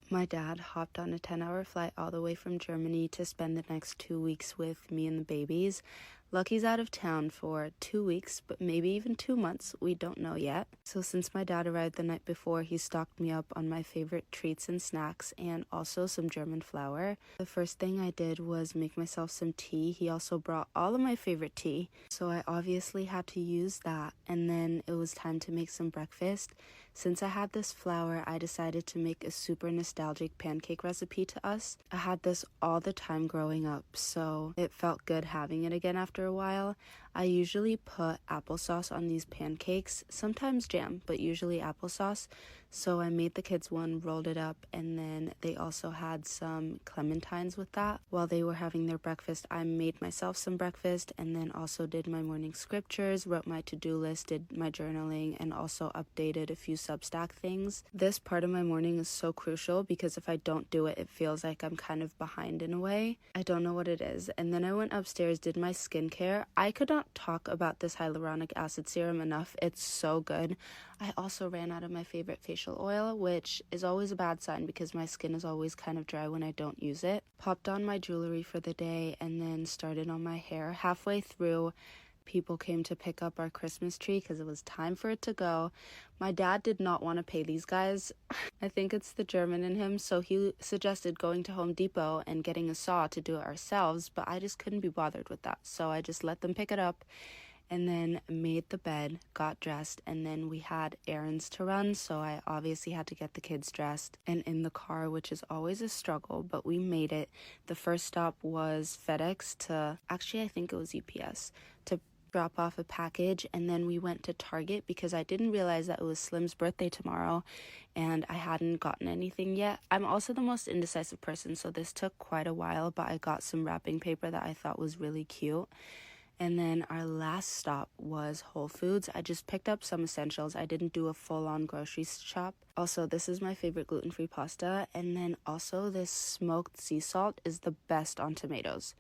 My dad hopped on a 10-hour flight all the way from Germany to spend the next 2 weeks with me and the babies. Lucky's out of town for 2 weeks, but maybe even 2 months. We don't know yet. So since my dad arrived the night before, he stocked me up on my favorite treats and snacks and also some German flour. The first thing I did was make myself some tea. He also brought all of my favorite tea, so I obviously had to use that. And then it was time to make some breakfast. Since I had this flour, I decided to make a super nostalgic pancake recipe to us. I had this all the time growing up, so it felt good having it again after a while. I usually put applesauce on these pancakes, sometimes jam, but usually applesauce. So I made the kids one, rolled it up, and then they also had some clementines with that. While they were having their breakfast, I made myself some breakfast and then also did my morning scriptures, wrote my to-do list, did my journaling, and also updated a few Substack things. This part of my morning is so crucial because if I don't do it, it feels like I'm kind of behind in a way. I don't know what it is. And then I went upstairs, did my skincare. I could not talk about this hyaluronic acid serum enough. It's so good. I also ran out of my favorite facial oil, which is always a bad sign because my skin is always kind of dry when I don't use it. Popped on my jewelry for the day and then started on my hair. Halfway through, people came to pick up our Christmas tree because it was time for it to go. My dad did not want to pay these guys. I think it's the German in him, so he suggested going to Home Depot and getting a saw to do it ourselves, but I just couldn't be bothered with that, so I just let them pick it up and then made the bed, got dressed, and then we had errands to run, so I obviously had to get the kids dressed and in the car, which is always a struggle, but we made it. The first stop was FedEx I think it was UPS, to drop off a package, and then we went to Target because I didn't realize that it was Slim's birthday tomorrow and I hadn't gotten anything yet. I'm also the most indecisive person, so this took quite a while, but I got some wrapping paper that I thought was really cute. And then our last stop was Whole Foods. I just picked up some essentials. I didn't do a full-on grocery shop. Also, this is my favorite gluten-free pasta. And then also this smoked sea salt is the best on tomatoes.